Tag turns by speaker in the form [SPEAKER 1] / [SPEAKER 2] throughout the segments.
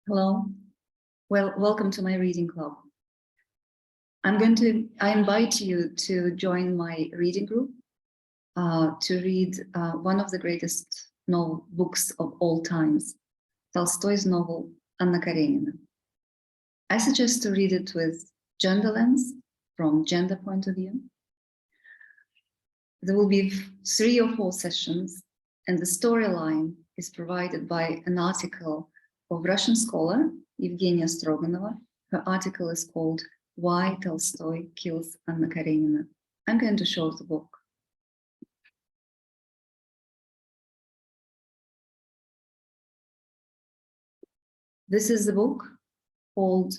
[SPEAKER 1] Hello. Well, welcome to my reading club. I invite you to join my reading group to read one of the greatest books of all times, Tolstoy's novel, Anna Karenina. I suggest to read it with gender lens, from gender point of view. There will be 3 or 4 sessions, and the storyline is provided by an article of Russian scholar, Evgeniya Stroganova. Her article is called Why Tolstoy Kills Anna Karenina. I'm going to show the book. This is the book called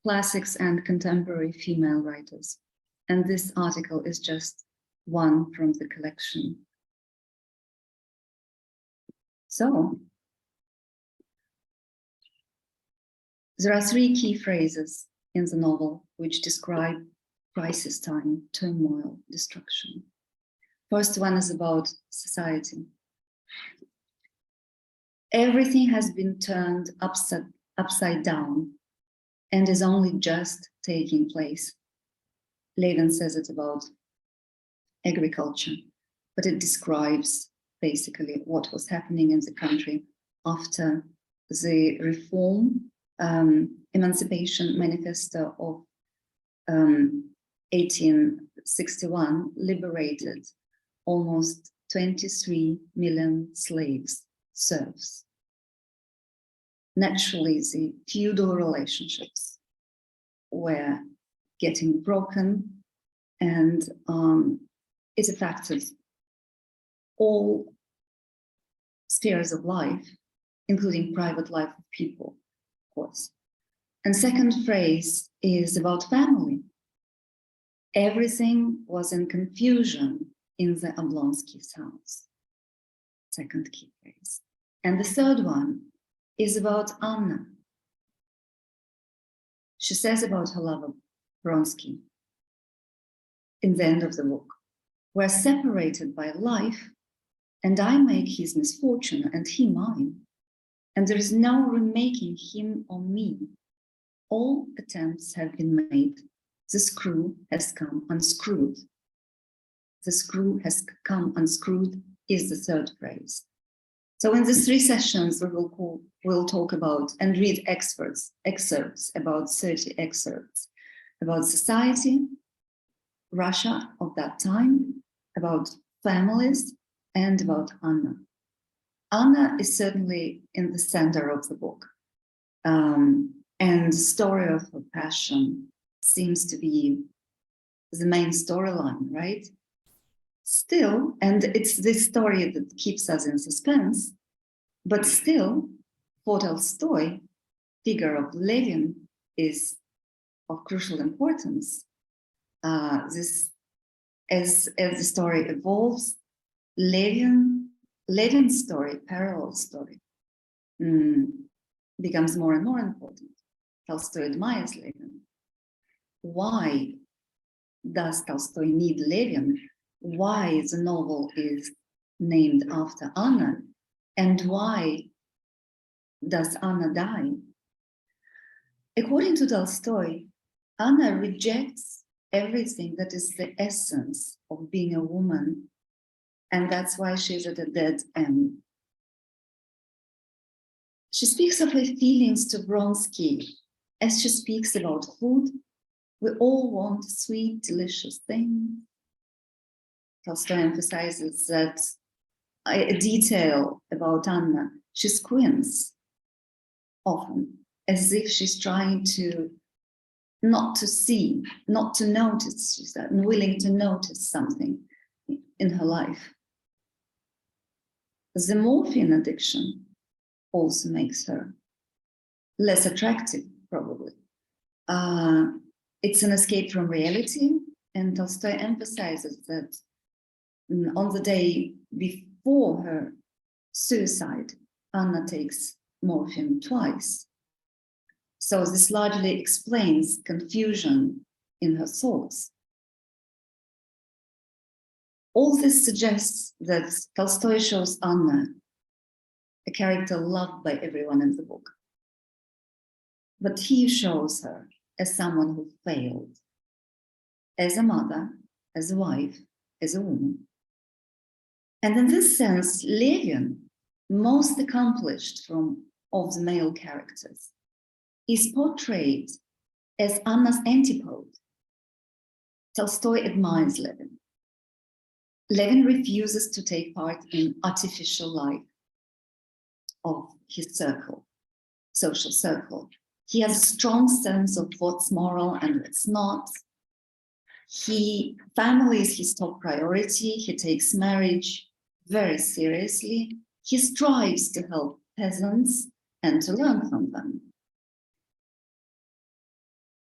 [SPEAKER 1] Classics and Contemporary Female Writers. And this article is just one from the collection. So, there are 3 key phrases in the novel which describe crisis time, turmoil, destruction. First one is about society. Everything has been turned upside down and is only just taking place. Levin says it about agriculture, but it describes basically what was happening in the country after the reform Emancipation Manifesto of 1861 liberated almost 23 million slaves, serfs. Naturally, the feudal relationships were getting broken, and it affected all spheres of life, including private life of people, of course. And second phrase is about family. Everything was in confusion in the Oblonsky's house. Second key phrase. And the third one is about Anna. She says about her lover, Vronsky, in the end of the book, "We're separated by life, and I make his misfortune and he mine, and there is no remaking him or me. All attempts have been made. The screw has come unscrewed." The screw has come unscrewed is the third phrase. So in these 3 sessions, we'll talk about and read excerpts, about 30 excerpts, about society, Russia of that time, about families, and about Anna. Anna is certainly in the center of the book. And the story of her passion seems to be the main storyline, right? Still, and it's this story that keeps us in suspense, but still, for Tolstoy, figure of Levin is of crucial importance. As the story evolves, Levin's story, parallel story, becomes more and more important. Tolstoy admires Levin. Why does Tolstoy need Levin? Why the novel is named after Anna, and why does Anna die? According to Tolstoy, Anna rejects everything that is the essence of being a woman, and that's why she's at a dead end. She speaks of her feelings to Vronsky as she speaks about food. We all want sweet, delicious things. Tolstoy emphasizes that a detail about Anna. She squints often, as if she's trying to not to see, not to notice. She's unwilling to notice something in her life. The morphine addiction also makes her less attractive, probably. It's an escape from reality, and Tolstoy emphasizes that on the day before her suicide, Anna takes morphine twice. So this largely explains confusion in her thoughts. All this suggests that Tolstoy shows Anna a character loved by everyone in the book. But he shows her as someone who failed as a mother, as a wife, as a woman. And in this sense, Levin, most accomplished of the male characters, is portrayed as Anna's antipode. Tolstoy admires Levin. Levin refuses to take part in artificial life of his circle, social circle. He has a strong sense of what's moral and what's not. Family is his top priority. He takes marriage very seriously. He strives to help peasants and to learn from them.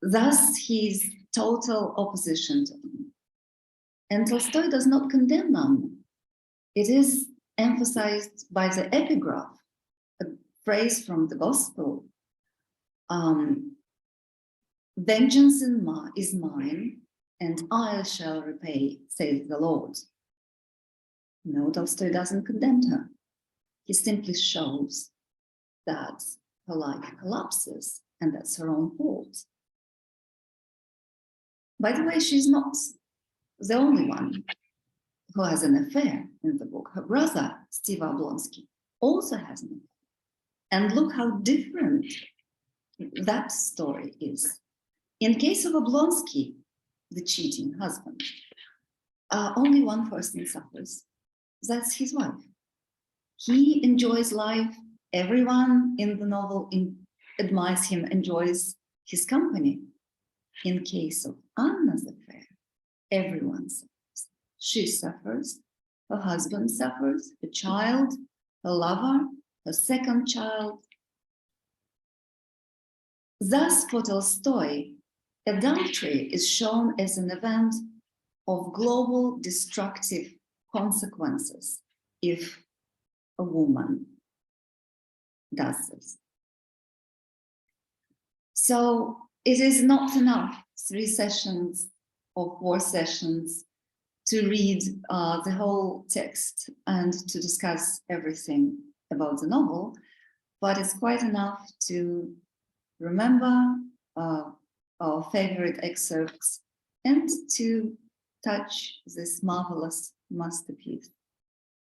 [SPEAKER 1] Thus, he's total opposition to them. And Tolstoy does not condemn Anna. It is emphasized by the epigraph, a phrase from the Gospel. Vengeance is mine, and I shall repay, says the Lord. No, Tolstoy doesn't condemn her. He simply shows that her life collapses, and that's her own fault. By the way, she's not the only one who has an affair in the book. Her brother, Steve Oblonsky, also has an affair. And look how different that story is. In case of Oblonsky, the cheating husband, only one person suffers. That's his wife. He enjoys life. Everyone in the novel admires him, enjoys his company. In case of Anna's affair, everyone suffers. She suffers, her husband suffers, her child, her lover, her second child. Thus, for Tolstoy, adultery is shown as an event of global destructive consequences if a woman does this. So it is not enough 3 sessions or 4 sessions to read the whole text and to discuss everything about the novel, but it's quite enough to remember our favorite excerpts and to touch this marvelous masterpiece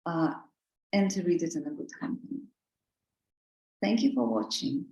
[SPEAKER 1] and to read it in a good company. Thank you for watching.